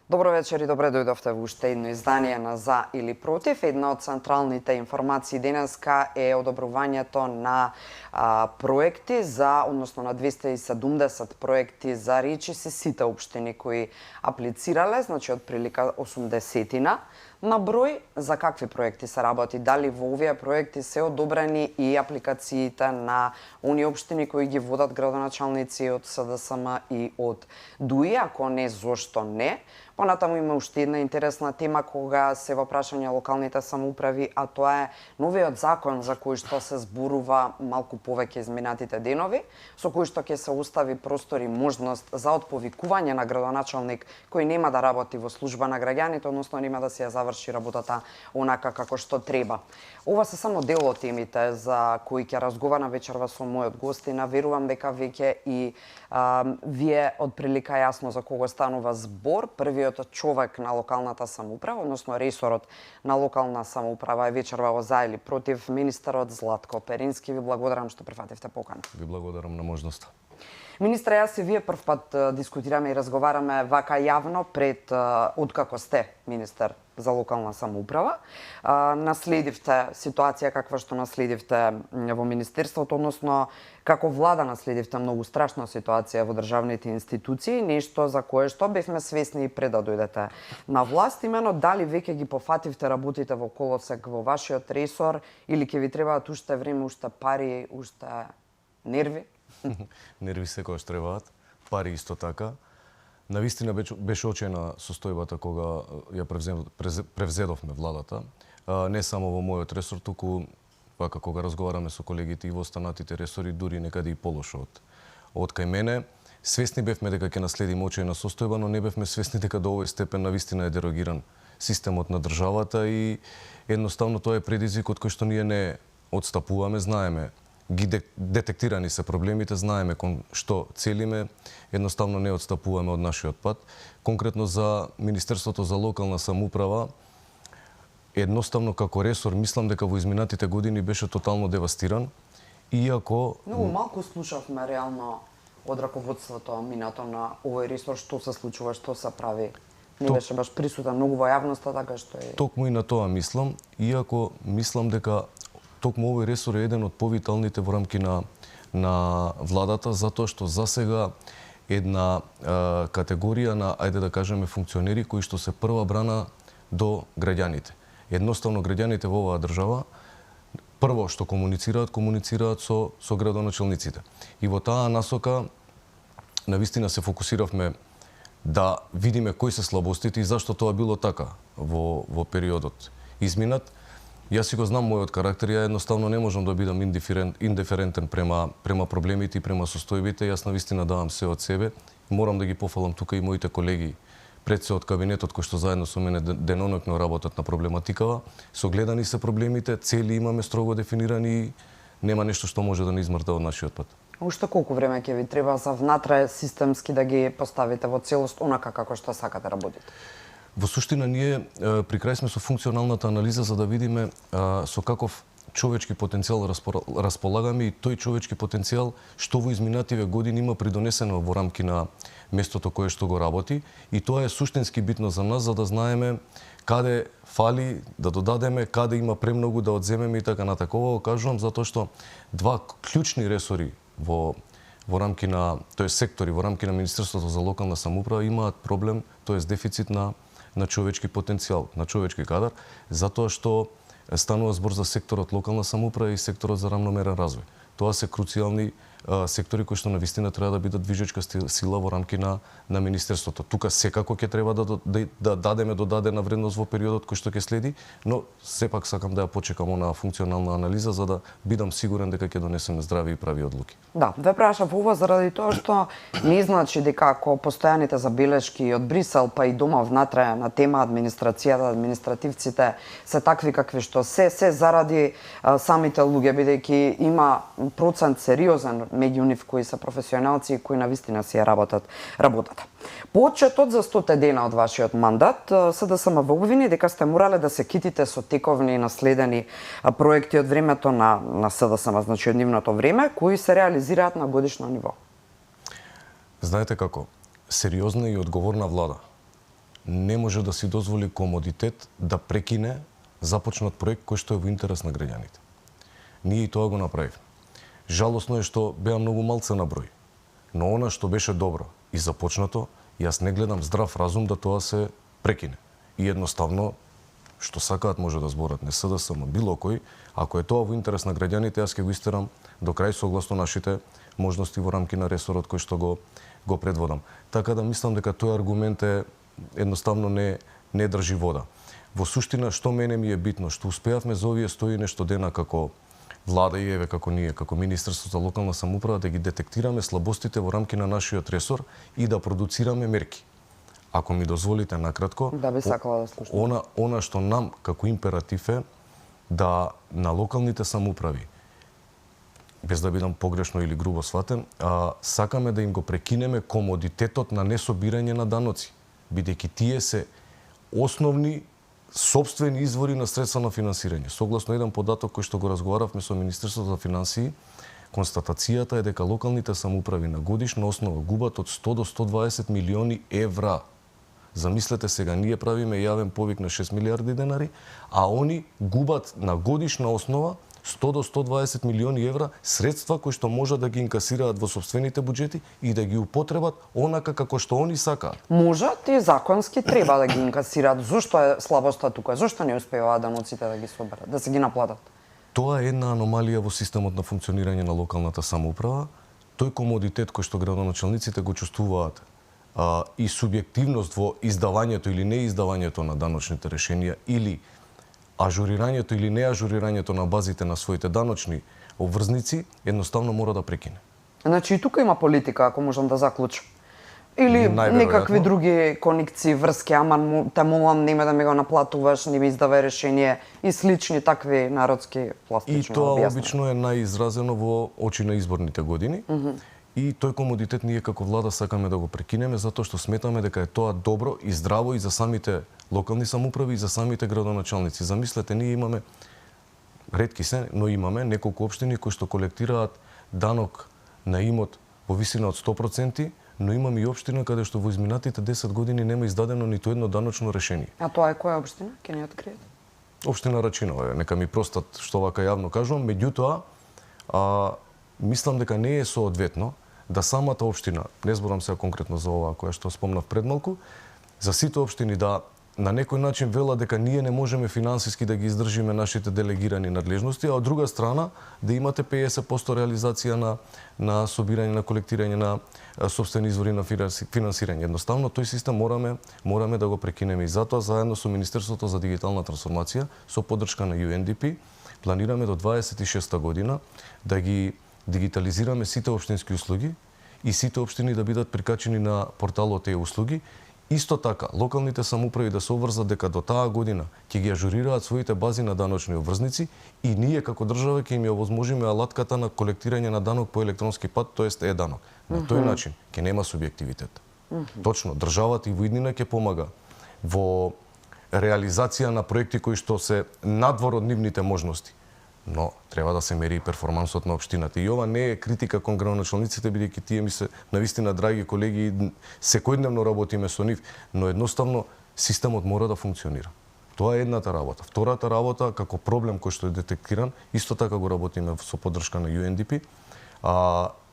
Добро вечер и добре дојдовте во уште едно издание на За или Против. Една од централните информации денеска е одобрувањето на проекти односно на 270 проекти за речи се сите општини кои аплицирале, значи од прилика 80-тина на број. За какви проекти се работи? Дали во овие проекти се одобрени и апликациите на оние општини кои ги водат градоначалници од СДСМ и од ДУИ? Ако не, зошто не? Понатаму има уште една интересна тема кога се во прашање локалните самоуправи, а тоа е новиот закон за кој што се зборува малку повеќе изминатите денови, со кој што ќе се остави простор и можност за отповикување на градоначалник кој нема да работи во служба на граѓаните, односно нема да си ја заврши работата онака како што треба. Ова се само дел од темите за кои ќе разговарам вечерва со мојот гостин. Верувам дека веќе и вие од прилика јасно за кого станува збор. Првиот човек на локалната самоуправа, односно ресорот на локална самоуправа е вечерва во За или Против, министерот Златко Перински. Ви благодарам што прифативте покана. Ви благодарам на можноста. Министре, јас и вие прв пат дискутираме и разговараме вака јавно пред откако сте министер за локална самоуправа. Наследивте ситуација каква што наследивте во министерството, односно како влада наследивте многу страшна ситуација во државните институции, нешто за кое што бевме свесни и пред да дојдете на власт. Имено, дали веќе ги пофативте работите во колосек во вашиот ресор или ќе ви требаат уште време, уште пари, уште нерви? Нерви секогаш требаат, пари исто така. Навистина беше очена состојбата кога ја превзедовме владата. Не само во мојот ресор, туку вака кога разговараме со колегите и во останатите ресори, дури некаде и полошо од кај мене. Свесни бевме дека ќе наследиме очена состојба, но не бевме свесни дека до овој степен навистина е дерогиран системот на државата и едноставно тоа е предизвик од кој што ние не одстапуваме, знаеме ги детектирани се проблемите, знаеме кон што целиме, едноставно не одстапуваме од нашиот пат. Конкретно за Министерството за локална самоуправа, едноставно како ресор, мислам дека во изминатите години беше тотално девастиран, иако... Многу малку слушавме реално од раководството минато на овој ресор, што се случува, што се прави. Не беше баш присутен многу во јавноста, така што е... Токму и на тоа мислам, иако мислам дека токму овој ресор е еден од повиталните во рамки на владата, затоа што засега една категорија на, ајде да кажеме, функционери кои што се прва брана до граѓаните. Едноставно граѓаните во оваа држава прво што комуницираат со градоначалниците. И во таа насока навистина се фокусиравме да видиме кои се слабостите и зашто тоа било така во периодот изминат. Јас си го знам мојот карактер, ја едноставно не можам да бидам индиферентен према проблемите и према состојбите. Јас навистина давам се од себе. Морам да ги пофалам тука и моите колеги пред се од кабинетот кои што заедно со мене деноноќно работат на проблематикава. Согледани се проблемите, цели имаме строго дефинирани и нема нешто што може да не измрда од нашиот пат. Уште колку време ќе ви треба за внатре системски да ги поставите во целост онака како што сакате работите? Во суштина, ние при крај сме со функционалната анализа за да видиме со каков човечки потенцијал располагаме и тој човечки потенцијал што во изминативе години има придонесено во рамки на местото кое што го работи, и тоа е суштински битно за нас за да знаеме каде фали да додадеме, каде има премногу да одземеме и така натака. Ова кажувам затоа што два клучни ресори во рамки на сектори во рамки на Министерството за локална самоуправа имаат проблем, дефицит на човечки потенцијал, на човечки кадар, затоа што станува збор за секторот локална самоуправа и секторот за рамномерен развој. Тоа се круцијални сектори кои што навистина треба да бидат движечка сила во рамки на Министерството. Тука секако ќе треба да дадеме додадена вредност во периодот кој што ќе следи, но сепак сакам да ја почекам на функционална анализа за да бидам сигурен дека ќе донесеме здрави и прави одлуки. Да, ве прашав ова заради тоа што не значи дека ако постојаните забелешки од Брисел па и дома внатре на тема администрацијата, административците се такви какви што се заради самите луѓе, бидејќи има процент сериозен меѓу нив кои се професионалци и кои навистина си ја работат работата. По отчетот за 100 дена од вашиот мандат, СДСМ ве обвини дека сте морале да се китите со тековни и наследени проекти од времето на СДСМ, значи од нивното време, кои се реализираат на годишно ниво. Знаете како, сериозна и одговорна влада не може да си дозволи комодитет да прекине започнат проект кој што е во интерес на граѓаните. Ние и тоа го направивме. Жалосно е што беа многу малце на број, но она што беше добро и започнато, јас не гледам здрав разум да тоа се прекине. И едноставно, што сакаат може да зборат, не СДСМ, било кој, ако е тоа во интерес на граѓаните, јас ќе го истерам до крај согласно нашите можности во рамки на ресорот кој што го предводам. Така да мислам дека тој аргумент е едноставно не држи вода. Во суштина, што мене ми е битно, што успеавме за овие 100 и нешто дена како влада и еве како ние, како Министерство за локална самоуправа, да ги детектираме слабостите во рамки на нашиот ресор и да продуцираме мерки. Ако ми дозволите накратко, да би сакала да слушам. Она што нам како императив е да на локалните самоуправи, без да бидам погрешно или грубо сватен, сакаме да им го прекинеме комодитетот на несобирање на даноци, бидејќи тие се основни сопствени извори на средства на финансирање. Согласно еден податок кој што го разговаравме со Министерството за финансии, констатацијата е дека локалните самоуправи на годишна основа губат од 100 до 120 милиони евра. Замислете сега, ние правиме јавен повик на 6 милиарди денари, а они губат на годишна основа 100 до 120 милиони евра средства кои што може да ги инкасираат во сопствените буџети и да ги употребат онака како што они сакаат. Можат и законски треба да ги инкасираат. Зошто е слабоста тука? Зошто не успеваат даноците да ги соберат, да се ги наплатат? Тоа е една аномалија во системот на функционирање на локалната самоуправа. Тој комодитет кој што градоначалниците го чувствуваат и субјективност во издавањето или неиздавањето на даночните решенија или ажурирањето или неажурирањето на базите на своите даночни обврзници, едноставно мора да прекине. Значи и тука има политика, ако можам да заклучам. Или некакви други коникции, врски, ама те молам, нема да ми го наплатуваш, не ми издавај решение и слични такви народски пластични објасни. И тоа објасни. обично е најизразено во очи на изборните години. И тој комодитет ние како влада сакаме да го прекинеме затоа што сметаме дека е тоа добро и здраво и за самите локални самоуправи и за самите градоначалници. Замислете, ние имаме, ретки се, но имаме неколку општини кои што колектираат данок на имот во висина од 100%, но имаме и општина каде што во изминатите 10 години нема издадено ниту едно даночно решение. А тоа е која општина? Ке ни откриете? Општина Рачиново, нека ми простат што вака јавно кажувам, меѓутоа мислам дека не е соодветно да самата општина, не зборам сега конкретно за ова која што спомнав пред малку, за сите општини да на некој начин вела дека ние не можеме финансиски да ги издржиме нашите делегирани надлежности, а од друга страна да имате 50% реализација на собирање, на колектирање на сопствени извори на финансирање. Едноставно тој систем мораме да го прекинеме и затоа заедно со Министерството за дигитална трансформација со поддршка на UNDP планираме до 26 година да ги дигитализираме сите општински услуги и сите општини да бидат прикачени на порталот e-услуги. Исто така, локалните самоуправи да се обврзат дека до таа година ќе ги ажурираат своите бази на даночни обврзници и ние како држава ќе им ја овозможиме алатката на колектирање на данок по електронски пат, тоест е-данок. На тој начин ќе нема субјективитет. Точно, државата и во иднина ќе помага во реализација на проекти кои што се надвор од нивните можности. Но треба да се мери и перформансот на општината. И ова не е критика кон градоначалниците, бидејќи тие ми се навистина драги колеги, секојдневно работиме со нив, но едноставно системот мора да функционира. Тоа е едната работа. Втората работа, како проблем кој што е детектиран, исто така го работиме со поддршка на UNDP,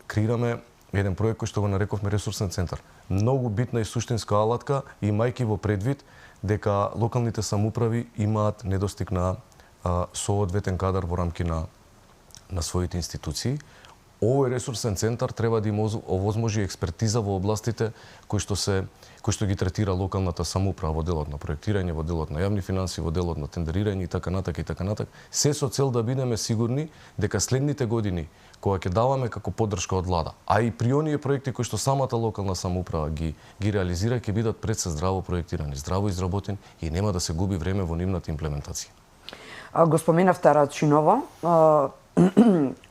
креираме еден проект кој што го нарековме ресурсен центар. Многу битна и суштинска алатка, имајќи во предвид дека локалните самоуправи имаат недостиг на соодветен кадар во рамки на своите институции. Овој ресурсен центар треба да им овозможи експертиза во областите кои што ги третира локалната самоуправа во делот на проектирање, во делот на јавни финансии, во делот на тендерирање и така натак, се со цел да бидеме сигурни дека следните години кога ќе даваме како поддршка од влада, а и при оние проекти кои што самата локална самоуправа ги реализира, ќе бидат пред се здраво проектирани, здраво изработени и нема да се губи време во нивната имплементација. Го споменавте Рачиново.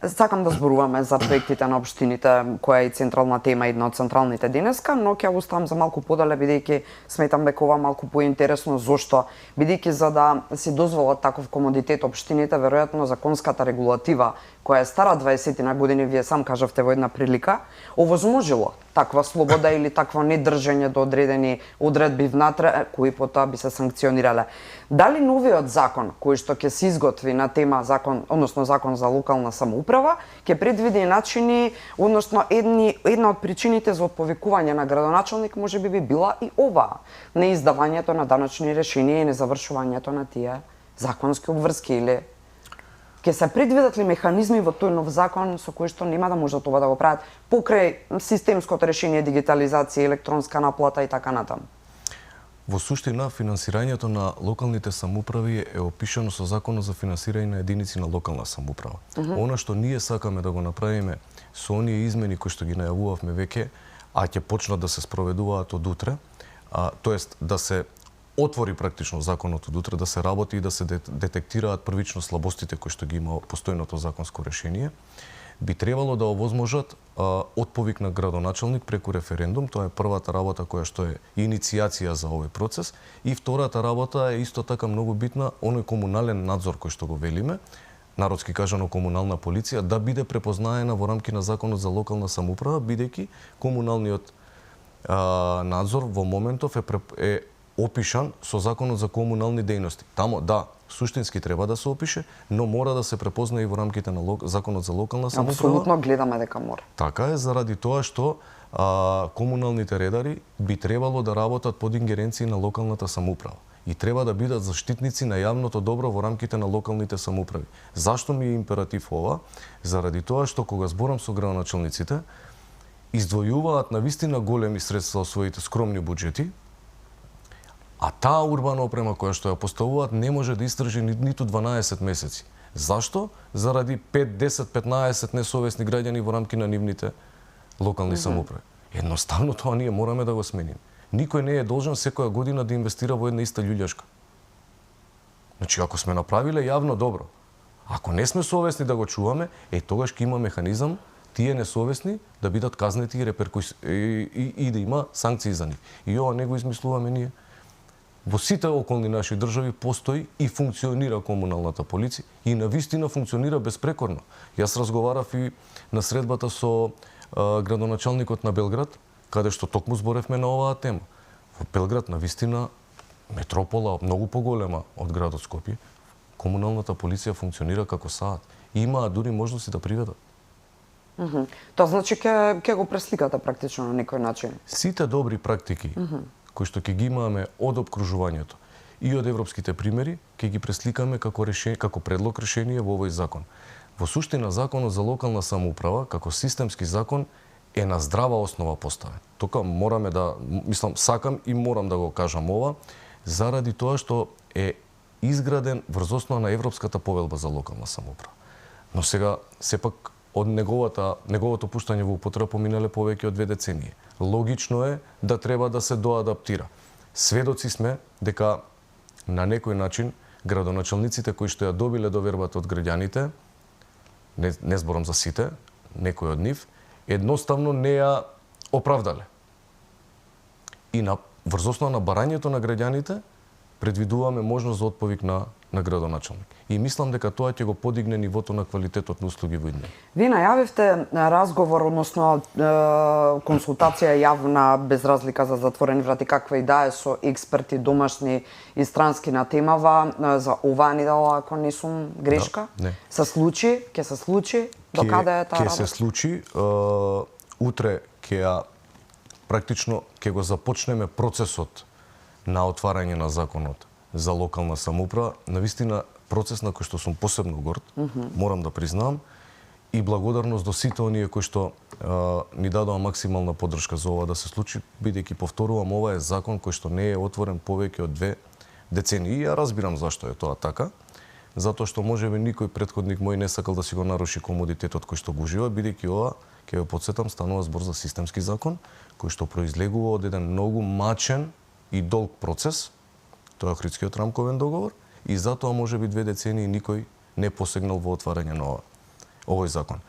Сакам да зборуваме за проектите на општините, која е и централна тема, една од централните денеска, но ќе оставам за малку подале, бидејќи сметам дека ова малку поинтересно. Зошто? Бидејќи за да си дозволат таков комодитет општините, веројатно законската регулатива која е стара 20 на години, вие сам кажавте во една прилика, овозможило таква слобода или такво недржање до одредени одредби внатре, кои потоа би се санкционирале. Дали новиот закон, кој што ќе се изготви на тема закон, односно закон за локална самоуправа, ќе предвиди начини, односно една од причините за отповикување на градоначалник можеби би била и оваа, неиздавањето на даночни решенија и незавршувањето на тие законски обврски, или ќе се предвидат ли механизми во тој нов закон со кои што нема да можат ова да го прават покрај системското решение, дигитализација, електронска наплата и така натаму? Во суштина, финансирањето на локалните самоуправи е опишано со Законот за финансирање на единици на локална самоуправа. Она што ние сакаме да го направиме со оние измени кои што ги најавувавме веќе, а ќе почнат да се спроведуваат од утре, тоест да се отвори практично законот од утре, да се работи и да се детектираат првично слабостите кои што ги има постојното законско решение, би требало да овозможат отповик на градоначалник преку референдум. Тоа е првата работа која што е иницијација за овој процес. И втората работа е исто така многу битна, оној комунален надзор кој што го велиме, народски кажано комунална полиција, да биде препознаена во рамки на Законот за локална самоуправа, бидејќи комуналниот надзор во моментов е опишан со Законот за комунални дејности. Тамо, да, суштински треба да се опише, но мора да се препознае и во рамките на Законот за локална самоуправа. Апсолутно гледаме дека мора. Така е, заради тоа што комуналните редари би требало да работат под ингеренции на локалната самоуправа и треба да бидат заштитници на јавното добро во рамките на локалните самоуправи. Зашто ми е императив ова? Заради тоа што кога зборам со градоначалниците, издвојуваат навистина големи средства од своите скромни буџети, а таа урбана опрема која што ја поставуваат не може да издржи ниту 12 месеци. Зашто? Заради 5, 10, 15 несовесни граѓани во рамки на нивните локални самоуправи. Едноставно тоа ние мораме да го смениме. Никој не е должен секоја година да инвестира во една иста љуѓашка. Значи, ако сме направиле јавно добро, ако не сме совесни да го чуваме, тогаш ќе има механизам тие несовесни да бидат казнети и да има санкции за нив. И ова не го измислуваме ние. Во сите околни наши држави постои и функционира комуналната полиција и навистина функционира безпрекорно. Јас разговарав и на средбата со градоначалникот на Белград, каде што токму зборевме на оваа тема. Во Белград навистина метропола многу поголема од градот Скопје, комуналната полиција функционира како саат и имаа дури можности да приведат. Тоа значи ќе го пресликате практично на некој начин. Сите добри практики кои што ќе ги имаме од опкружувањето и од европските примери, ќе ги пресликаме како предлог решение во овој закон. Во суштина, Законот за локална самоуправа, како системски закон, е на здрава основа поставен. Тока мораме да, сакам и морам да го кажам ова, заради тоа што е изграден врз основа на Европската повелба за локална самоуправа. Но сега, сепак, од неговото пуштање во употреба поминале повеќе од 2 децении. Логично е да треба да се доадаптира. Сведоци сме дека на некој начин градоначалниците кои што ја добиле довербата од граѓаните, не зборам за сите, некој од нив, едноставно не ја оправдале. И врз основа на барањето на граѓаните предвидуваме можност за отповик на градоначалник. И мислам дека тоа ќе го подигне нивото на квалитетот на услуги во иднина. Вие најавивте разговор, односно консултација јавна без разлика за затворени врати каква и да е со експерти домашни и странски на темава за оваа недела, ако не сум грешка. Да, не. Се случи, ќе се случи, докаде е таа работа? Ќе се случи, утре практично ќе го започнеме процесот на отварање на законот за локална самоуправа, навистина процес на кој што сум посебно горд, морам да признавам, и благодарност до сите оние кои што ни дадоа максимална поддршка за ова да се случи, бидејќи повторувам, ова е закон кој што не е отворен повеќе од 2 децении. И ја разбирам зашто е тоа така, затоа што можеби никој претходник мој не сакал да си го наруши комодитетот кој што го ужива, бидејќи ова, ќе ве потсетам, станува збор за системски закон, кој што произлегува од еден многу мачен и долг процес, тоа е Охридскиот рамковен договор, и затоа можеби 2 децении никој не посегнал во отварање на овој закон.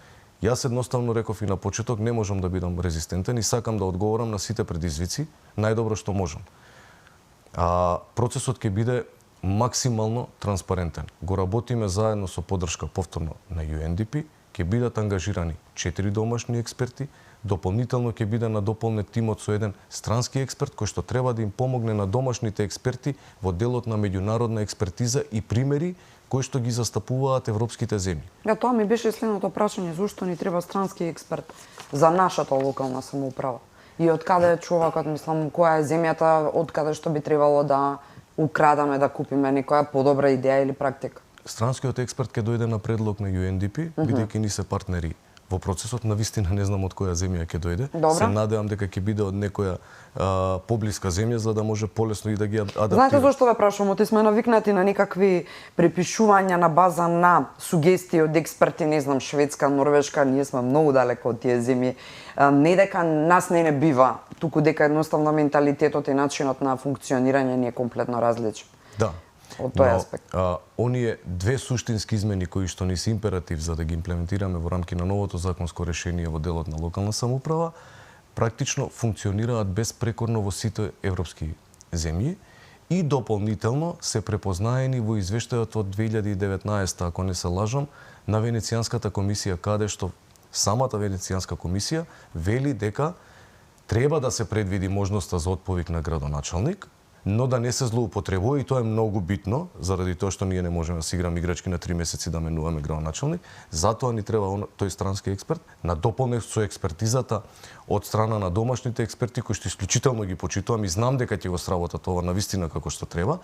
Јас едноставно реков и на почеток, не можам да бидам резистентен и сакам да одговорам на сите предизвици најдобро што можам. Процесот ќе биде максимално транспарентен. Го работиме заедно со поддршка повторно на UNDP, ќе бидат ангажирани 4 домашни експерти, дополнително ќе биде надополнет тимот со еден странски експерт кој што треба да им помогне на домашните експерти во делот на меѓународна експертиза и примери кои што ги застапуваат европските земји. Тоа ми беше следното прашање, зошто ни треба странски експерт за нашата локална самоуправа? И од каде е човекот, мислам, која е земјата од каде што би требало да украдаме, да купиме некоја подобра идеја или практика? Странскиот експерт ќе дојде на предлог на UNDP, бидејќи ни се партнери во процесот. Навистина не знам од која земја ќе дојде. Добра. Се надевам дека ќе биде од некоја поблиска земја за да може полесно и да ги адаптира. Знаете зошто ве прашувам? Оти сме навикнати на некакви препишувања на база на сугестии од експерти, не знам, Шведска, Норвешка, ние сме многу далеко од тие земји. Не дека нас не бива, туку дека едноставно менталитетот и начинот на функционирање ни е комплетно различен. Да. Од тој аспект. Оние две суштински измени кои што ни се императив за да ги имплементираме во рамки на новото законско решение во делот на локална самоуправа, практично функционираат безпрекорно во сите европски земји и дополнително се препознаени во извештајот од 2019, ако не се лажам, на Венецијанската комисија, каде што самата Венецијанска комисија вели дека треба да се предвиди можноста за отповик на градоначалник, но да не се злоупотребува, и тоа е многу битно, заради тоа што ние не можеме да си играме играчки на 3 месеци да менуваме градоначалник. Затоа ни треба тој странски експерт, надополнет со експертизата од страна на домашните експерти, кои што исклучително ги почитувам и знам дека ќе го сработат ова навистина како што треба.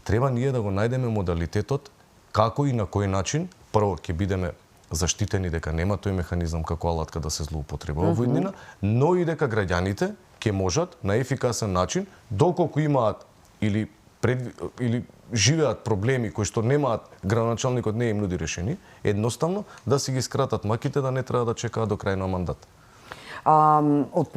Треба ние да го најдеме модалитетот како и на кој начин прво ќе бидеме заштитени дека нема тој механизам како алатка да се злоупотребува во иднина, но и дека граѓаните ќе можат на ефикасен начин, доколку имаат или живеат проблеми кои што немаат, градоначалникот не им нуди решение, едноставно да си ги скратат маките, да не треба да чекаат до крај на мандат. Од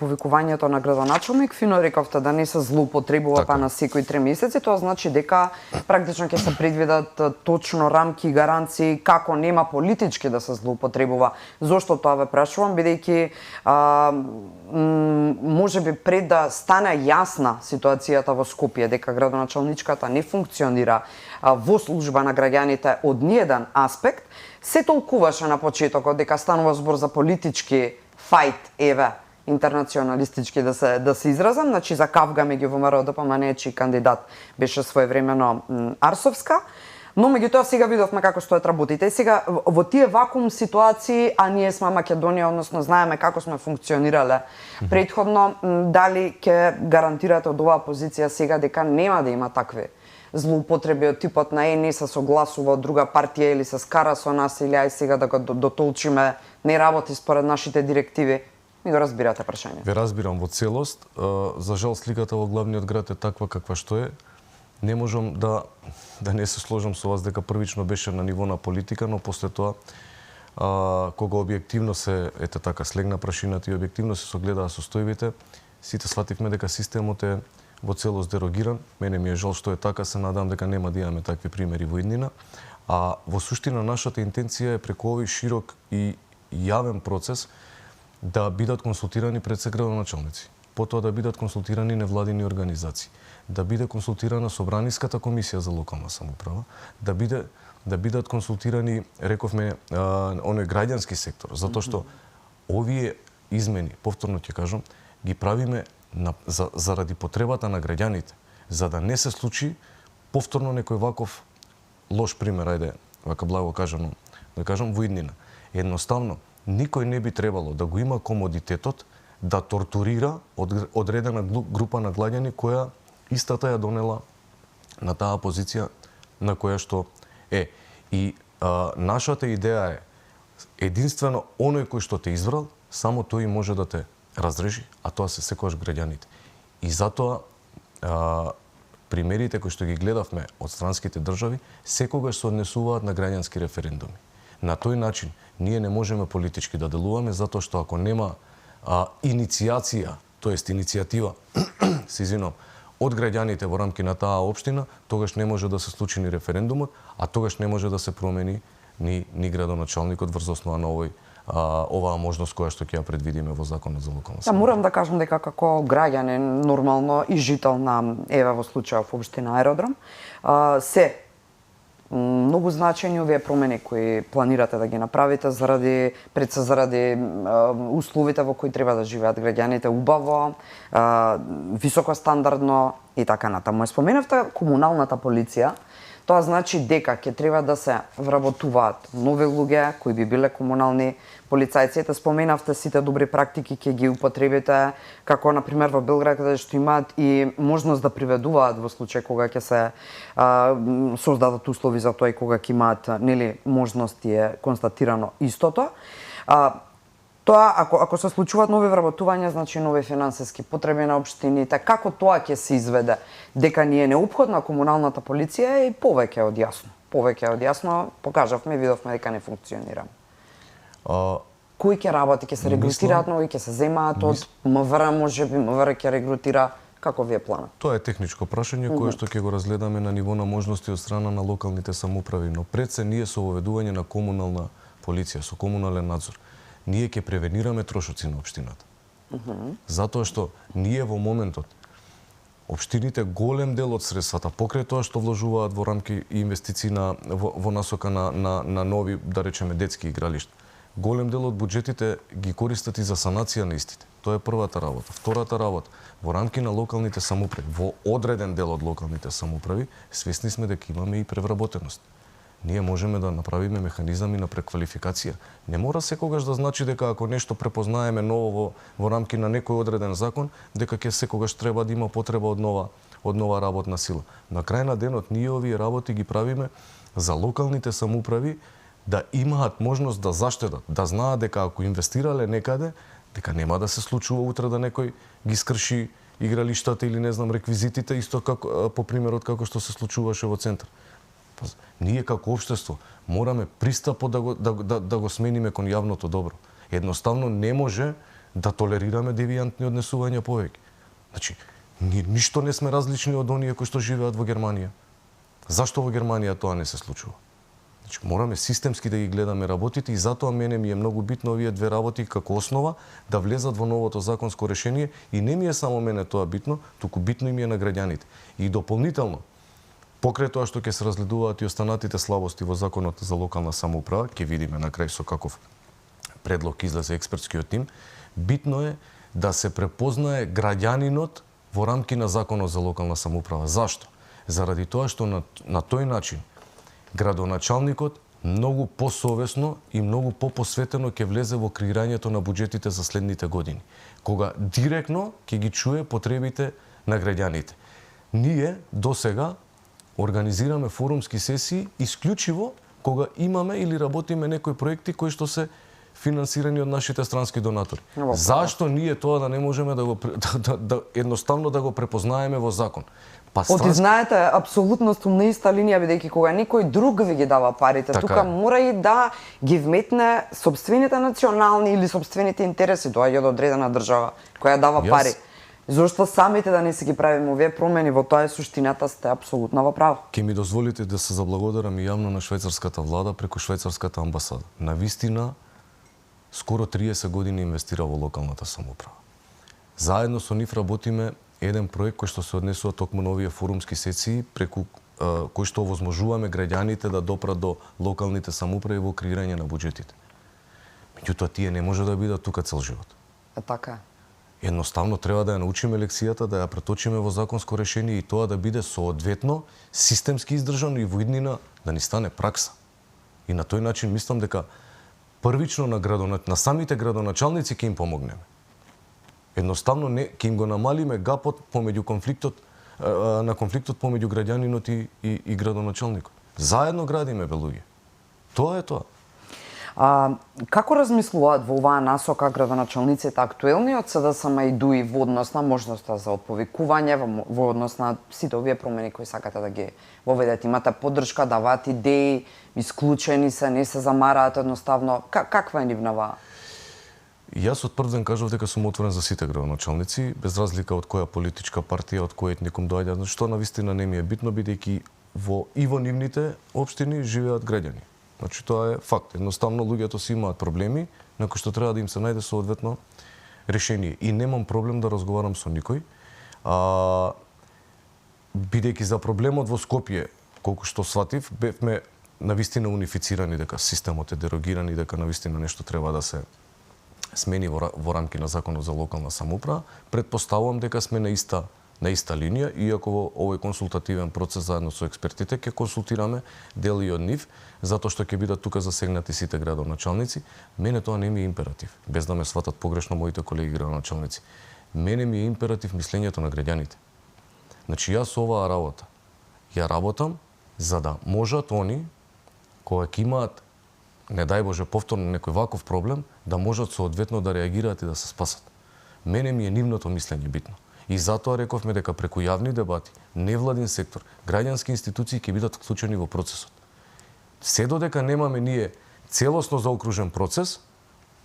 повикувањето на градоначалник, фино рековте да не се злоупотребува па на секои 3 месеци, тоа значи дека практично ќе се предвидат точно рамки и гаранции како нема политички да се злоупотребува. Зошто тоа ве прашувам, бидејќи можеби пред да стане јасна ситуацијата во Скопје дека градоначалничката не функционира во служба на граѓаните од ниеден аспект, се толкуваше на почетокот дека станува збор за политички фајт, еве, интернационалистички да се изразам, значи за Кавга меѓу ВМРО ДПМН, чиј кандидат беше своевремено Арсовска, но меѓутоа сега видовме како стојат работите. И сега во тие вакуум ситуации, а ние сме Македонија, односно знаеме како сме функционирале претходно, дали ќе гарантирате од оваа позиција сега дека нема да има такви злоупотреби од типот на не се согласува од друга партија или се скара со нас или ај сега да го дотолчиме, не работи според нашите директиви? Ми го разбирате прашање. Ве разбирам во целост. За жал сликата во главниот град е таква каква што е. Не можам да не се сложам со вас дека првично беше на ниво на политика, но после тоа кога објективно се така слегна прашината и објективно се согледаа состојбите, сите свативме дека системот е во целост дерогиран. Мене ми е жал што е така, се надам дека нема да имаме такви примери во иднина. А во суштина нашата интенција е преку овој широк и јавен процес да бидат консултирани пред се градоначалници, потоа да бидат консултирани невладини организации, да биде консултирана Собраниската комисија за локална самоуправа, да бидат консултирани, рековме, оној граѓански сектор, затоа што овие измени, повторно ќе кажам, ги правиме заради потребата на граѓаните, за да не се случи повторно некој ваков лош пример, ајде, вака благо кажано, да кажам, во иднина. Едноставно, никој не би требало да го има комодитетот да тортурира одредена група на граѓани која истата ја донела на таа позиција на која што е. И нашата идеја е единствено оној кој што те избрал, само тој може да те разреши, а тоа се секогаш граѓаните. И затоа примерите кои што ги гледавме од странските држави секогаш се однесуваат на граѓански референдуми. На тој начин ние не можеме политички да делуваме, затоа што ако нема иницијација, тоест иницијатива, се извинувам, од граѓаните во рамки на таа општина, тогаш не може да се случи ни референдумот, а тогаш не може да се промени ни градоначалникот врз основа на оваа можност која што ќе ја предвидиме во Законот за локална самоуправа. Морам да кажам дека како граѓанин нормално и жител на, еве во случајов општина Аеродром, се многу значајни овие промени кои планирате да ги направите заради условите во кои треба да живеат граѓаните убаво, високостандардно и така натаму. Споменавте комуналната полиција. Тоа значи дека ќе треба да се вработуваат нови луѓе кои би биле комунални полицајци. Споменавте сите добри практики ќе ги употребите, како на пример во Белград каде што имаат и можност да приведуваат во случај кога ќе се создадат услови за тоа и кога ќе имаат можност е констатирано истото. Тоа, ако се случуваат нови вработувања, значи нови финансиски потреби на општините, како тоа ќе се изведе? Дека ни е неопходна комуналната полиција и повеќе од јасно. Повеќе од јасно, покажавме, видовме дека не функционира. Кои ќе работи, ќе се регрутираат нови, ќе се земаат од МВР, можеби МВР ќе регрутира, како ви е планот? Тоа е техничко прашање кое што ќе го разгледаме на ниво на можности од страна на локалните самоуправи, но пред се ние со воведување на комунална полиција, со комунален надзор, ние ќе превенираме трошоци на општината. Затоа што ние во моментот општините голем дел од средствата покрај тоа што вложуваат во рамки и инвестиции во насока на нови, да речеме, детски игралишта. Голем дел од буџетите ги користат и за санација на истите. Тоа е првата работа. Втората работа, во рамки на локалните самоуправи, во одреден дел од локалните самоуправи, свесни сме дека имаме и превработеност. Ние можеме да направиме механизами на преквалификација. Не мора секогаш да значи дека ако нешто препознаеме ново во рамки на некој одреден закон, дека ќе секогаш треба да има потреба од нова работна сила. На крај на денот ние овие работи ги правиме за локалните самоуправи да имаат можност да заштедат, да знаат дека ако инвестирале некаде, дека нема да се случува утре да некој ги скрши игралиштата или не знам реквизитите, исто како по примерот како што се случуваше во центар. Ние како општество мораме пристапот да го смениме кон јавното добро. Едноставно не може да толерираме девијантни однесувања повеќе. Значи, ние ништо не сме различни од оние кои што живеат во Германија. Зашто во Германија тоа не се случува? Значи, мораме системски да ги гледаме работите и затоа мене ми е многу битно овие две работи како основа да влезат во новото законско решение и не ми е само мене тоа битно, туку битно им е на граѓаните. И дополнително, покрај тоа што ќе се разгледуваат и останатите слабости во законот за локална самоуправа, ќе видиме на крај со каков предлог излезе експертскиот тим, битно е да се препознае граѓанинот во рамки на законот за локална самоуправа. Зашто? Заради тоа што на тој начин градоначалникот многу посовесно и многу попосветено ќе влезе во креирањето на буџетите за следните години, кога директно ќе ги чуе потребите на граѓаните. Ние досега организираме форумски сесии исклучиво кога имаме или работиме некои проекти кои што се финансирани од нашите странски донатори. Зашто ние тоа да не можеме да едноставно да го препознаеме во закон? Знаете, апсолутно сум на иста линија, бидејќи кога некој друг ви ги дава парите, така тука мора и да ги вметне собствените национални или собствените интереси, доаѓа од одредена држава која дава пари. Зошто самите да не си ги правиме овие промени, во тоа е суштината, сте апсолутно во право. Ке ми дозволите да се заблагодарам и јавно на швајцарската влада преку швајцарската амбасада. Навистина, скоро 30 години инвестира во локалната самоуправа. Заедно со нив работиме еден проект кој што се однесува токму на овие форумски сесии, преку кој што овозможуваме граѓаните да допрат до локалните самоуправи во креирање на буџетите. Меѓутоа, тие не може да бидат тука цел живот. Така е. Едноставно треба да ја научиме лекцијата, да ја преточиме во законско решение и тоа да биде соодветно, системски издржано и во иднина да ни стане пракса. И на тој начин мислам дека првично на самите градоначалници ќе им помогнеме. Едноставно ќе им го намалиме гапот помеѓу конфликтот помеѓу граѓанинот и градоначалникот. Заедно градиме, бе луѓе. Тоа е тоа. Како размислуваат во оваа насока градоначалниците актуелниот СДСМ и ДУИ во однос на можноста за отповикување, во однос на сите овие промени кои сакате да ги воведете? Имате поддршка, даваат идеи, исклучени се, не се замараат едноставно? Каква е нивнава? Јас од прв ден кажав дека сум отворен за сите градоначалници, без разлика од која политичка партија, од кој етникум доаѓа, што навистина не ми е битно, бидејќи и во нивните општини живеат граѓани. Значи тоа е факт. Едноставно луѓето си имаат проблеми на кои што треба да им се најде соодветно решение. И немам проблем да разговарам со никој. Бидејќи за проблемот во Скопје колку што сватив, бевме навистина унифицирани дека системот е дерогиран и дека навистина нешто треба да се смени во рамки на Законот за локална самоуправа. Претпоставувам дека сме на иста линија, иако во овој консултативен процес заедно со експертите ќе консултираме дел и од нив, затоа што ќе бидат тука засегнати сите градоначалници. Мене тоа не ми е императив, без да ме сватат погрешно моите колеги градоначалници. Мене ми е императив мислењето на граѓаните. Значи, јас оваа работа ја работам за да можат они, кога ќе имаат, не дај Боже, повторно некој ваков проблем, да можат соодветно да реагираат и да се спасат. Мене ми е нивното мислење битно. И затоа рековме дека преку јавни дебати, невладин сектор, граѓански институции ќе бидат вклучени во процесот. Се додека немаме ние целосно заокружен процес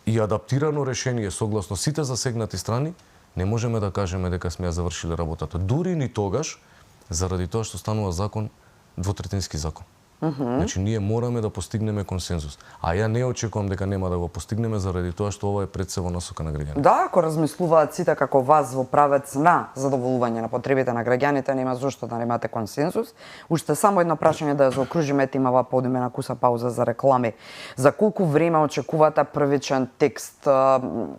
и адаптирано решение согласно сите засегнати страни, не можеме да кажеме дека сме ја завршиле работата. Дури ни тогаш, заради тоа што станува закон, двотретински закон. Значи, ние мораме да постигнеме консензус. А ја не очекувам дека нема да го постигнеме заради тоа што ова е пред се во насока на граѓаните. Да, ако размислуваат сите како вас во правец на задоволување на потребите на граѓаните, нема зошто да немате консензус. Уште само едно прашање да ја заокружиме, имава подимена куса пауза за реклами. За колку време очекувате првичен текст,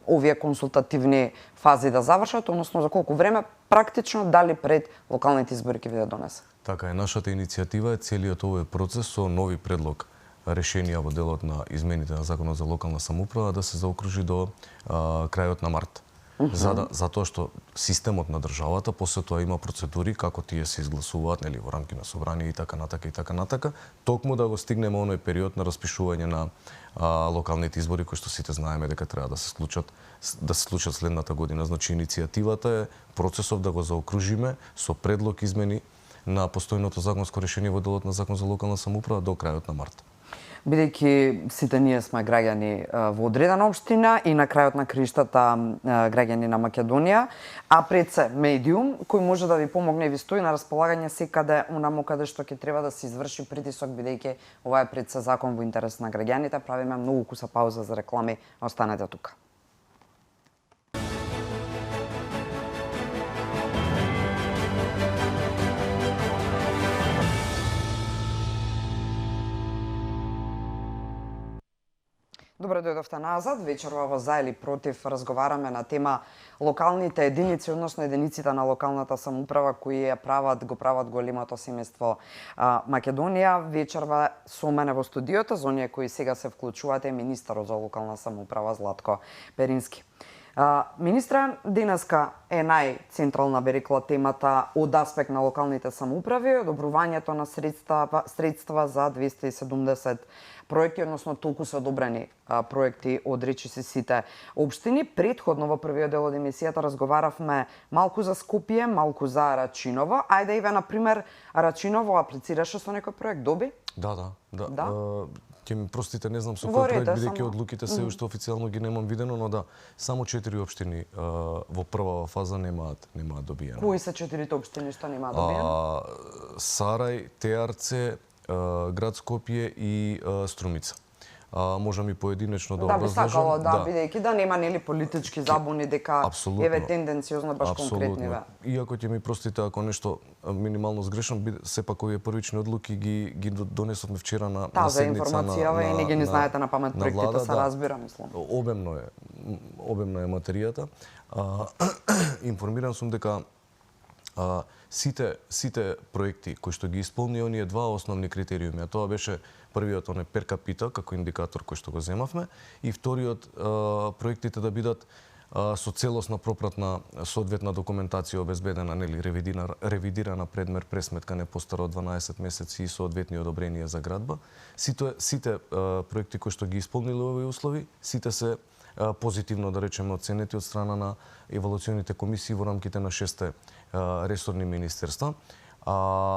овие консултативни фази да завршат, односно за колку време практично дали пред локалните избори ќе ви донесе? Така е, нашата иницијатива е целиот овој процес со нови предлог решенија во делот на измените на Законот за локална самоуправа да се заокружи до крајот на март. Затоа што системот на државата после тоа има процедури како тие се изгласуваат, нели, во рамки на собрание и така натака, токму да го стигнеме оној период на распишување на локалните избори кои што сите знаеме дека треба да се случат следната година. Значи, иницијативата е процесов да го заокружиме со предлог измени на постојното законско решение во делот на Закон за локална самоуправа до крајот на март. Бидејќи сите ние сме граѓани во одредена општина и на крајот на криштата граѓани на Македонија, а пред се медиум кој може да ви помогне и ви стои на располагање секаде онаму каде што ќе треба да се изврши притисок, бидејќи ова е пред се закон во интерес на граѓаните. Правиме многу куса пауза за реклами, останете тука. Добро дојдовте назад. Вечерва во За или против разговараме на тема локалните единици, односно единиците на локалната самоуправа кои го прават големото семејство Македонија. Вечерва со мене во студиото, за оние кои сега се вклучувате, министерот за локална самоуправа Златко Перински. Министре, денеска е најцентрална, би рекла, темата од аспект на локалните самоуправи, одобрувањето на средства за 270 проекти, односно толку се одобрени проекти од речиси сите општини. Предходно во првиот дел од емисијата разговаравме малку за Скопје, малку за Рачиново. Ајде, Иве, на пример, Рачиново аплицираше со некој проект, доби? Да. Ќе ми простите, не знам со Во кој ред, проект, бидејќи само. одлуките се уште официјално ги немам видено, но да, само 4 општини во прва фаза немаат добиено. Кои се 4 општини што немаат добиено? Сарај, Теарце, град Скопје и Струмица. Можам и поединечно да образложам. Би сакала, бидејќи да нема нели политички забуни дека еве тенденциозно баш конкретни. Иако ќе ми простите ако нешто минимално сгрешам, сепак овие првични одлуки ги донесовме вчера на за седница информација и не ги не знаете на памет проектите, се разбира, мислам. Обемно е материјата. Информиран сум дека сите проекти кои што ги исполни оние два основни критериуми, а тоа беше првиот пер капита како индикатор кој што го земавме и вториот проектите да бидат со целосна пропратна соодветна документација обезбедена, нели, ревидирана предмер пресметка не постара од 12 месеци и соодветни одобренија за градба. Сите проекти кои што ги исполниле овие услови, сите се позитивно, да речеме, оценети од страна на евалуационите комисии во рамките на 6 ресорни министерства.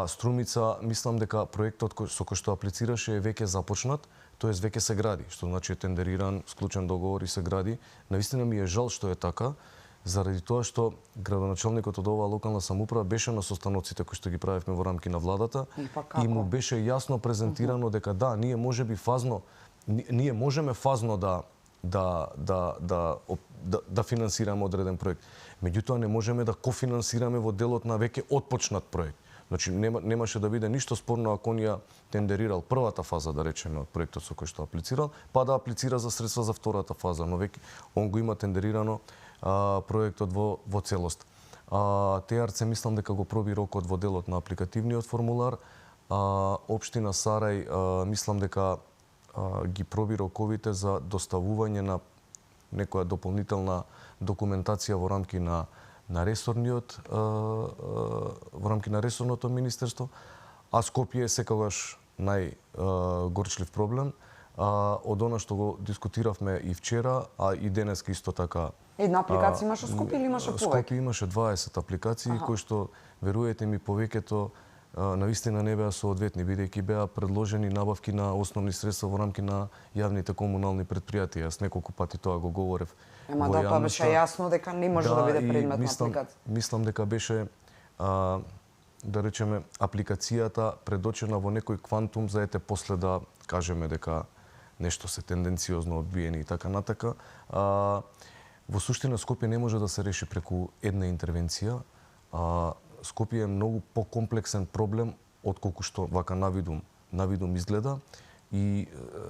Струмица, мислам дека проектот со кој што аплицираше е веќе започнат, тоест веќе се гради, што значи е тендериран, склучен договор и се гради. Навистина ми е жал што е така, заради тоа што градоначалникот од оваа локална самоуправа беше на состаноците кои што ги правевме во рамки на владата и му беше јасно презентирано дека да, ние можеме фазно да финансираме одреден проект. Меѓутоа не можеме да кофинансираме во делот на веќе отпочнат проект. Значи немаше да биде ништо спорно ако он ја тендерирал првата фаза, да речеме, од проектот со кој што аплицирал, па да аплицира за средства за втората фаза, но веќе он го има тендерирано проектот во целост. ТЕАРЦ мислам дека го проби рокот во делот на апликативниот формулар. Општина Сарај мислам дека ги проби роковите за доставување на некоја дополнителна документација во рамки на ресорниот во рамки на ресорното министерство, а Скопје е секогаш најгорчлив проблем. Од она што го дискутиравме и вчера, а и денеска исто така. Една апликација имаше Скопје или имаше повеќе? Скопје имаше 20 апликации кои што, веруете ми, повеќето навистина не беа соодветни, бидејќи беа предложени набавки на основни средства во рамки на јавните комунални предпријатија. Јас неколку пати тоа го говорев. Ема да, тоа беше јасно дека не може да биде предмет на апликација. Мислам дека беше да речеме апликацијата предочена во некој квантум за ете после да кажеме дека нешто се тенденциозно одбиени и така натака. Во суштина Скопје не може да се реши преку една интервенција. Скопје е многу покомплексен проблем отколку што вака навидум изгледа и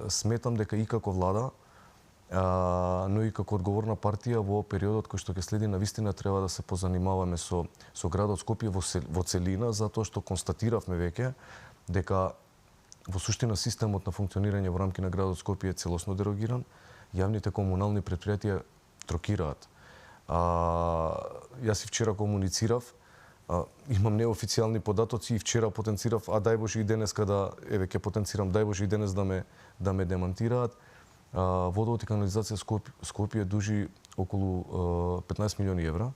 сметам дека и како влада, но и како одговорна партија во периодот кој што ќе следи навистина треба да се позанимаваме со градот Скопје во целина, затоа што констатиравме веќе дека во суштина системот на функционирање во рамки на градот Скопје е целосно дерогиран, јавните комунални предпријатија трокираат. Јас и вчера комуницирав, имам неофицијални податоци и вчера потенцирав, а дај Боже и денеска ќе потенцирам, дај Боже и денес да ме демантираат. Водовод и канализација Скопје дужи околу 15 милиони евра.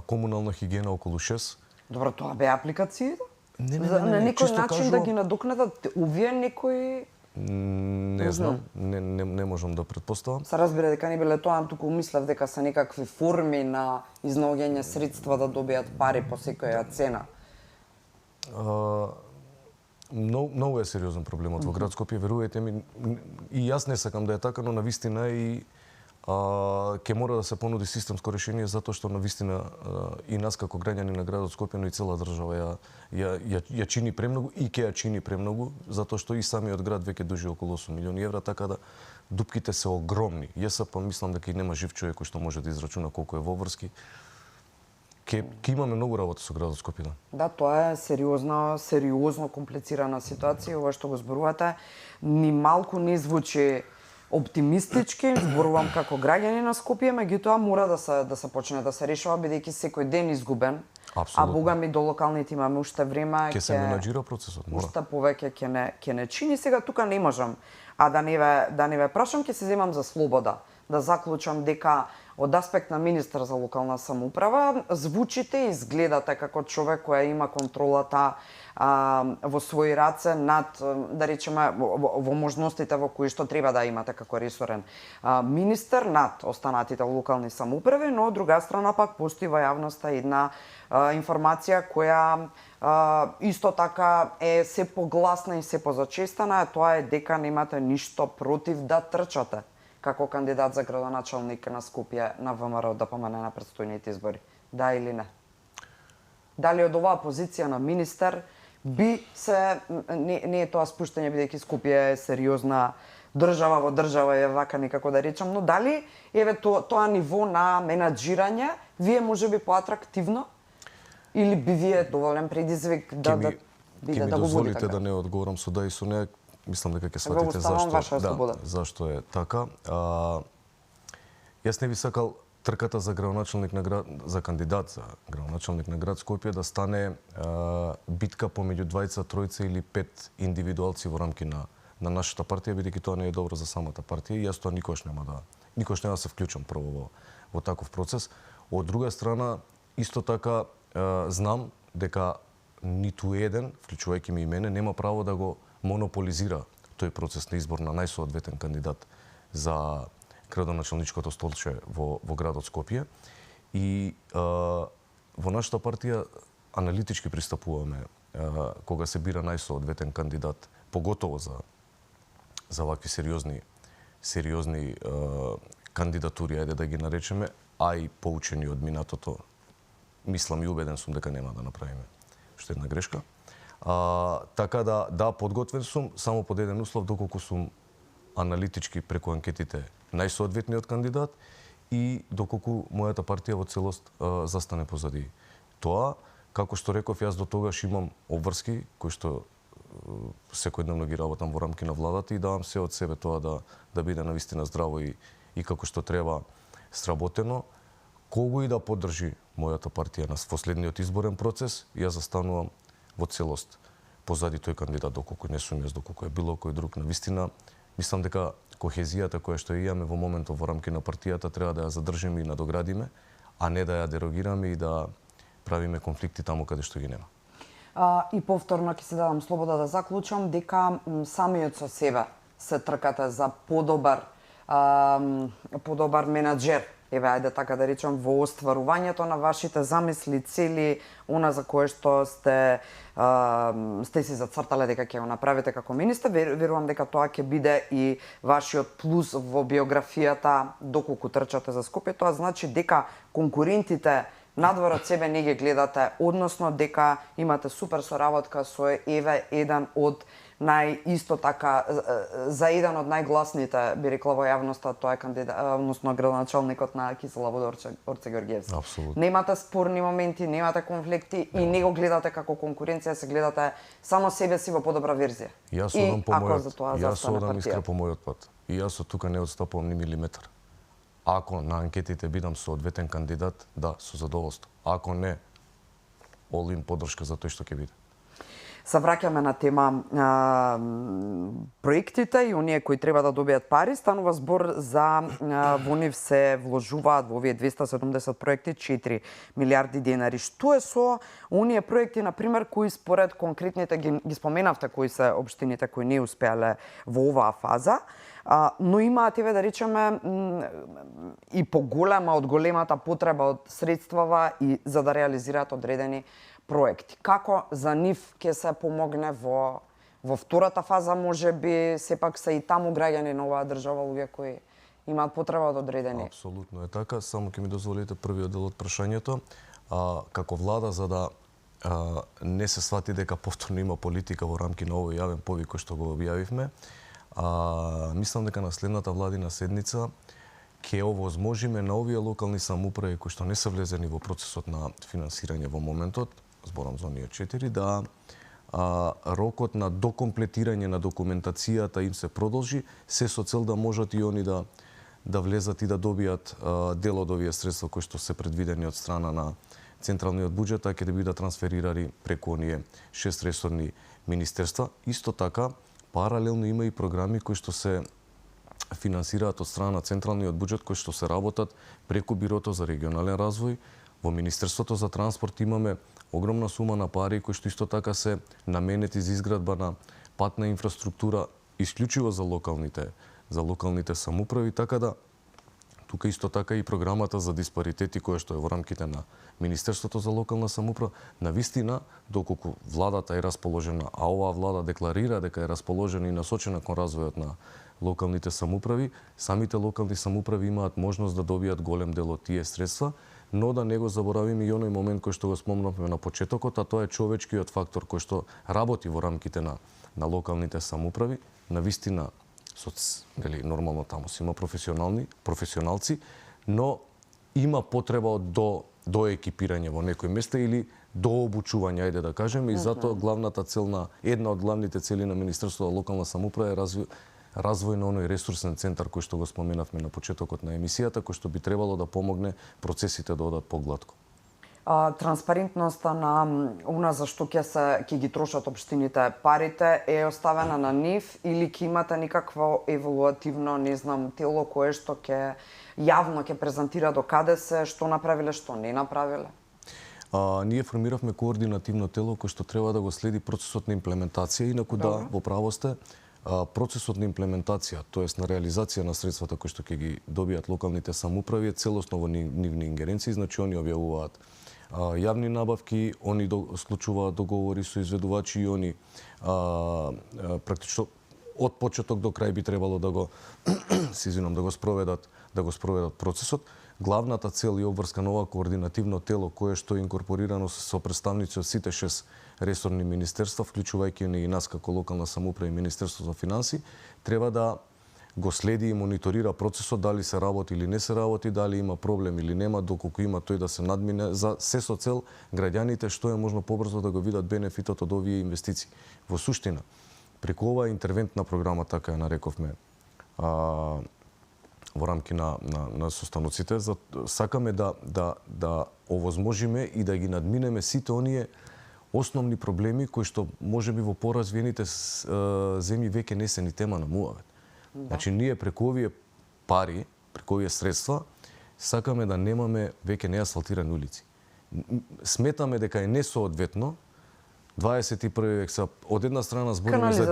Комунална хигиена околу 6. Добро, тоа беа апликациите? Не, на некој начин кажувам, да ги надокнадат овие некои. Не знам, не можам да претпоставам. Се разбира дека не биле тоа, туку мислев дека се некакви форми на изнаоѓање средства да добијат пари по секоја цена. Многу е сериозен проблемот во град Скопје, верувате ми, и јас не сакам да е така, но навистина и ќе мора да се понуди системско решение затоа што навистина и нас како граѓани на градот Скопје, но и цела држава ја чини премногу и ќе ја чини премногу, затоа што и самиот град веќе дужи околу 8 милиони евра, така да дупките се огромни. ЈСП мислам дека и нема жив човек кој што може да израчуна колку е воврски. Ќе имаме многу работа со градот Скопје. Да, тоа е сериозно комплицирана ситуација, ова што го зборувате, ни малку не звучи оптимистички, зборувам како граѓани на Скопје, меѓутоа мора да се почне да се решава бидејќи секој ден изгубен. Апсолутно. А богами до локалните имаме уште време, ќе се менаџира процесот, мора. Уште повеќе ќе не чини, сега тука не можам. А да не ве прашам, ќе се земам за слобода, да заклучам дека од аспект на министар за локална самоуправа звучите и изгледате како човек која има контролата во своји раце над, да речеме, во можностите во кои што треба да имате како ресорен министер над останатите локални самоуправи, но од друга страна пак постои во јавноста една информација која исто така е се погласна и се позачестана, тоа е дека немате ништо против да трчате како кандидат за градоначалник на Скопје на ВМРО ДПМН на претстојните избори. Да или не? Дали од оваа позиција на министер би се не е тоа спуштање бидејќи Скопје е сериозна држава во држава е вака некако да речам, но дали еве тоа ниво на менаџирање вие можеби поатрактивно или би вие доволен предизвик да го водите? Ќе ми дозволите да не одговорам со да и со не. Мислам дека ќе сватите зашто е така. Јас не би сакал трката за градоначалник за кандидат за градоначалник на град Скопје да стане битка помеѓу двајца, тројца или 5 индивидуалци во рамки на нашата партија, бидејќи тоа не е добро за самата партија и јас тоа никош нема да се вклучам прво во таков процес. Од друга страна, исто така знам дека ниту еден, вклучувајќи ми и мене, нема право да го монополизира тој процес на избор на најсоодветен кандидат за градоначалничкото столче во градот Скопје. И во нашата партија аналитички пристапуваме кога се бира најсоодветен кандидат, поготово за вакви сериозни кандидатури, ајде да ги наречеме, а и поучени од минатото мислам и убеден сум дека нема да направиме уште една грешка. Така да, подготвен сум, само под еден услов, доколку сум аналитички преку анкетите најсоодветниот кандидат и доколку мојата партија во целост застане позади тоа. Како што реков, јас до тогаш имам обврски кои што секојдневно ги работам во рамки на владата и давам се од себе тоа да биде навистина здраво и како што треба сработено. Кого и да поддржи мојата партија на последниот изборен процес, јас застанувам во целост позади тој кандидат, доколку не сум јас, доколку е било кој друг. Навистина, мислам дека кохезијата која што имаме во моментот во рамки на партијата треба да ја задржиме и надоградиме, а не да ја дерогираме и да правиме конфликти таму каде што ги нема. И повторно ќе си дадам слобода да заклучам дека самиот со себе се тркате за подобар менаџер, еве ајде така да речам, во остварувањето на вашите замисли, цели, она за кое што сте си зацртале дека ќе го направите како министер. Верувам дека тоа ќе биде и вашиот плюс во биографијата доколку трчате за Скопје. Тоа значи дека конкурентите надвор од себе не ги гледате, односно дека имате супер соработка со еве еден од исто така за еден од најгласните, би рекла во јавноста, тоа е кандидат, односно градоначалникот на Кисела Вода Орце Георгиевски. Апсолутно. Немате спорни моменти, немате конфликти и не го гледате како конкуренција, се гледате само себе си во подобра верзија. Јас одам искрено по мојот пат. И јас од тука не отстапувам ни милиметар. Ако на анкетите бидам соодветен кандидат, да, со задоволство. Ако не, all-in поддршка за тој што ќе биде. Се враќаме на тема проектите и оние кои треба да добијат пари. Станува збор за во нив се вложуваат во овие 270 проекти 4 милиарди денари. Што е со оние проекти, на пример, кои според конкретните ги споменавте, кои се општините кои не успеале во оваа фаза, но имаат, еве да речеме, и поголема од големата потреба од средствава и за да реализираат одредени проекти. Како за нив ќе се помогне во втората фаза, можеби сепак се и таму граѓани на оваа држава, луѓе кои имаат потреба од одредени. Апсолутно е така, само ќе ми дозволите првиот дел од прашањето. Како влада, за да не се свати дека повторно има политика во рамки на овој јавен повик кој што го објавивме, мислам дека на следната владина седница ќе овозможиме на овие локални самоуправи кои што не се влезени во процесот на финансирање во моментот, зборам за оние 4, да рокот на докомплетирање на документацијата им се продолжи, се со цел да можат и они да влезат и да добијат дел од овие средства кои што се предвидени од страна на централниот буџет, а ќе да бидат трансферирани преку оние 6 ресорни министерства. Исто така, паралелно има и програми кои што се финансираат од страна на централниот буџет, кои што се работат преку Бирото за регионален развој. Во Министерството за транспорт имаме огромна сума на пари кои што исто така се наменети за изградба на патна инфраструктура исклучиво за локалните самоуправи, така да тука исто така и програмата за диспаритети која што е во рамките на Министерството за локална самоуправа, навистина доколку владата е расположена, а оваа влада декларира дека е расположена и насочена кон развојот на локалните самоуправи, самите локални самоуправи имаат можност да добијат голем дел од тие средства, но да не го заборавиме и оној момент кој што го спомнавме на почетокот, а тоа е човечкиот фактор кој што работи во рамките на локалните самоуправи. Навистина, нормално таму си има професионалци, но има потреба од до екипирање во некои места или до обучување, ајде да кажеме, и затоа главната цел една од главните цели на Министерството за локална самоуправа е развој на оној ресурсен центар кој што го споменавме на почетокот на емисијата, кој што би требало да помогне процесите да одат погладко. Транспарентноста на она за што ќе ги трошат општините парите е оставена на нив или ќе имате никакво еволуативно, не знам, тело кое што ќе јавно ќе презентира до каде се, што направиле, што не направиле? Ние формиравме координативно тело кој што треба да го следи процесот на имплементација, инаку да, во право сте, процесот на имплементација, тоест на реализација на средствата кои што ќе ги добијат локалните самоуправи е целосно во нивни ингеренции, значи они објавуваат јавни набавки, они склучуваат договори со изведувачи и они практично од почеток до крај би требало да го спроведат процесот. главната цел и обврска на ова координативно тело кое што е инкорпорирано со представници од сите 6 ресорни министерства, вклучувајќи и нас како локална самоуправа и Министерство за финанси, треба да го следи и мониторира процесот, дали се работи или не се работи, дали има проблем или нема, доколку има тој да се надмине, за се со цел граѓаните што е можно побрзо да го видат бенефитот од овие инвестиции. Во суштина, преку оваа интервентна програма, така ја нарековме, во рамки на состаноците, сакаме да овозможиме и да ги надминеме сите оние основни проблеми кои што можеби во поразвиените земји веќе не се ни тема на муавет. Значи, ние преку овие пари, преку овие средства, сакаме да немаме веќе неасфалтирани улици. Сметаме дека е несоодветно 21 век са од една страна збориме за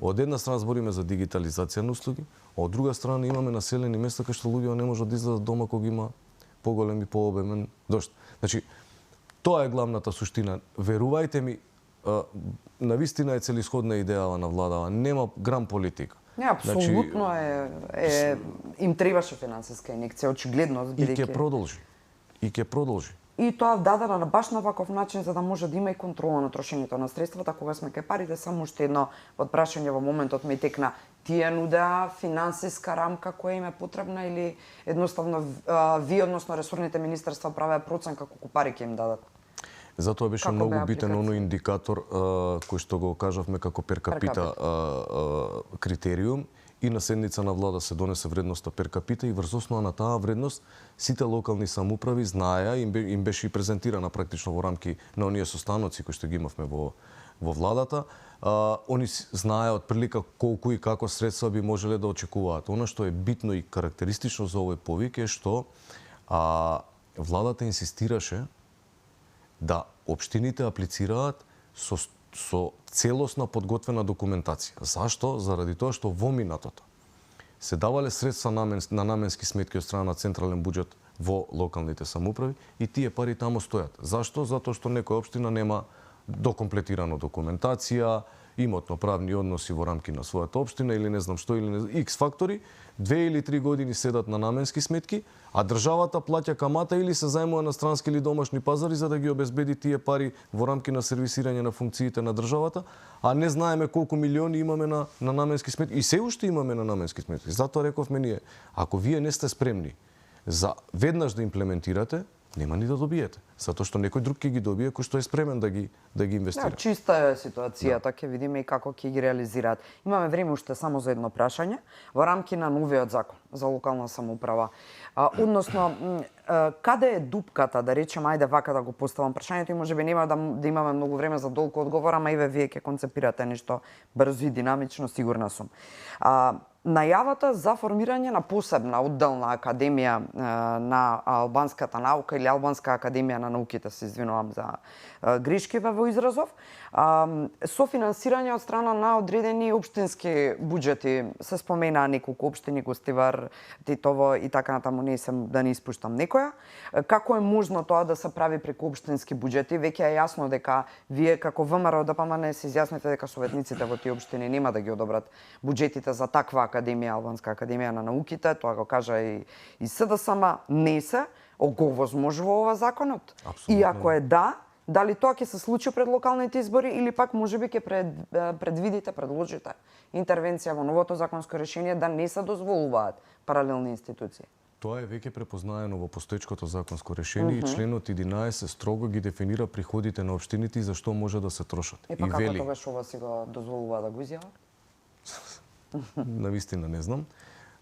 од една страна збориме за дигитализација на услуги, а од друга страна имаме населени места кај што луѓето не можат да излезат дома кога има поголем и пообемен дожд. Значи, тоа е главната суштина. Верувајте ми, навистина е целисходна идејава на владава, нема грам политика. Не, апсолутно им требаше финансиска инекција, очигледно, бидејќи и ќе продолжи. И тоа дадена на баш на ваков начин за да може да има и контрола на трошењето на средствата, кога сме кај парите. Само уште едно прашање во моментот ми текна. Тие нудеа финансиска рамка која им е потребна или едноставно вие, односно ресорните министерства, правеа проценка колку пари ќе им дадат? Затоа беше многу битен оној индикатор кој што го кажавме како пер капита критериум, и на седница на влада се донесе вредноста пер капита и врз основа на таа вредност сите локални самоуправи знаеа, им беше и презентирана практично во рамки на оние состаноци кои што ги имавме во владата. Они знаеа отприлика колку и како средства би можеле да очекуваат. Она што е битно и карактеристично за овој повик е што владата инсистираше да општините аплицираат со целосна подготвена документација. Зашто? Заради тоа што во минатото се давале средства на наменски сметки од страна на централен буџет во локалните самоуправи и тие пари тамо стојат. Зашто? Затоа што некоја општина нема докомплетирано документација, имотно-правни односи во рамки на својата општина или не знам што, или X фактори, 2 или 3 години седат на наменски сметки, а државата плаќа камата или се заемува на странски или домашни пазари за да ги обезбеди тие пари во рамки на сервисирање на функциите на државата, а не знаеме колку милиони имаме на наменски сметки и се уште имаме на наменски сметки. Затоа рековме ние, ако вие не сте спремни за веднаш да имплементирате, нема ни да добиете, затоа што некој друг ќе ги добие кој што е спремен да ги инвестира. Чиста е ситуацијата, ќе видиме и како ќе ги реализираат. Имаме време уште само за едно прашање во рамки на новиот закон за локална самоуправа. Односно, каде е дупката, да речем, ајде вака да го поставам прашањето и можеби нема да имаме многу време за долг одговор, ама и вие ќе концепирате нешто брзо и динамично, сигурна сум. Најавата за формирање на посебна одделна академија на албанската наука или Албанска академија на науките, се извинувам за грешкиве во изразов, со финансирање од страна на одредени општински буџети. Се споменаа неколку општини, Гостивар, Титово и така натаму, не сум да не испуштам некоја. Како е можно тоа да се прави преку општински буџети? Веќе е јасно дека вие како ВМРО ДПМН се изјасните дека советниците во тие општини нема да ги одобрат буџетите за таква академија, Албанска академија на науките, тоа го кажа и СДСМ, не се, го возможува ова законот. Абсолютно. И ако е да, дали тоа ќе се случи пред локалните избори или пак можеби ќе предвидите, предложите интервенција во новото законско решение да не се дозволуваат паралелни институции? Тоа е веќе препознаено во постоечкото законско решение и членот 11 строго ги дефинира приходите на општините и за што може да се трошат. И па како тогаш ова си го дозволува да го изјава? Навистина не знам,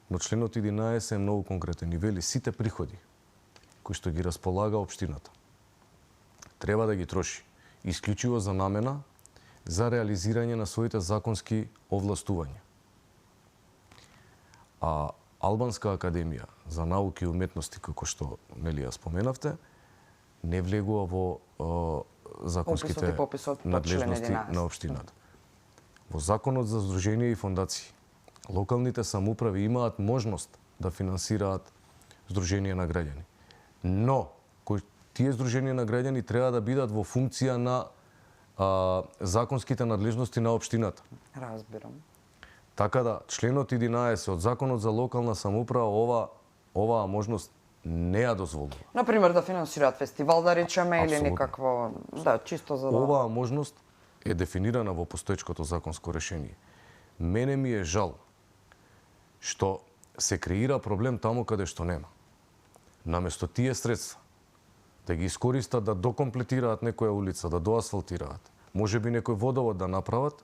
но членот 11 е многу конкретен и вели сите приходи кои што ги располага општината треба да ги троши исклучиво за намена за реализирање на своите законски овластувања. А Албанска академија за науки и уметности, како што нели ја споменавте, не влегува во законските надлежности на општината. Во Законот за здруженија и фондации, локалните самоуправи имаат можност да финансираат здруженија на граѓани. Но, тие здруженија на граѓани треба да бидат во функција на законските надлежности на општината. Разбирам. Така да, членот 11 од Законот за локална самоуправа ова оваа можност не ја дозволува. Например, да финансираат фестивал, да речеме, или Апсолутно. некакво, да, чисто за да... Оваа можност е дефинирана во постоечкото законско решение. Мене ми е жал што се креира проблем таму каде што нема. Наместо тие средства да ги искористат да докомплетираат некоја улица, да доасфалтираат, можеби некој водовод да направат,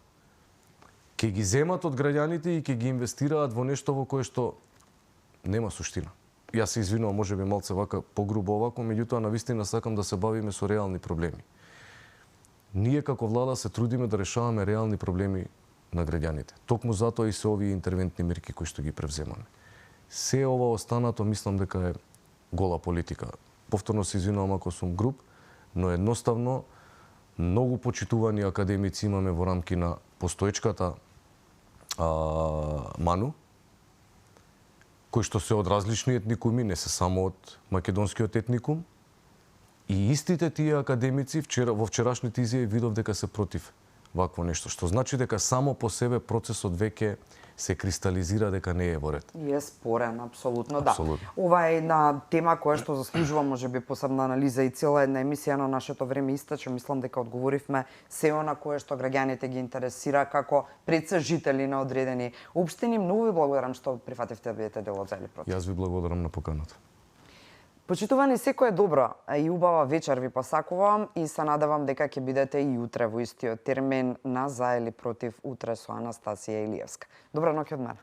ќе ги земат од граѓаните и ќе ги инвестираат во нешто во кое што нема суштина. Јас се извинувам, можеби малце вака погрубо овако, меѓутоа навистина сакам да се бавиме со реални проблеми. Ние како влада се трудиме да решаваме реални проблеми на граѓаните. Токму затоа и се овие интервентни мерки кои што ги превземаме. Се ова останато мислам дека е гола политика. Повторно се извинувам ако сум груб, но едноставно многу почитувани академици имаме во рамки на постоечката МАНУ, кои што се од различни етникуми, не се само од македонскиот етникум. И истите тие академици во вчерашните изјави видов дека се против вакво нешто, што значи дека само по себе процесот веќе се кристализира дека не е во ред. И е спорен, апсолутно, да. Апсолутно. Ова е една тема која што заслужува можеби посебна анализа и цела една емисија, но нашето време истече. Мислам дека одговоривме се она кое што граѓаните ги интересира како пред се жители на одредени општини. Многу ви благодарам што прифативте да бидете дел од За или против. Јас ви благодарам на поканата. Почитувани, секое добро и убава вечер ви посакувам и се надевам дека ќе бидете и утре во истиот термин на За или против утре со Анастасија Илиевска. Добра ноќ од мене.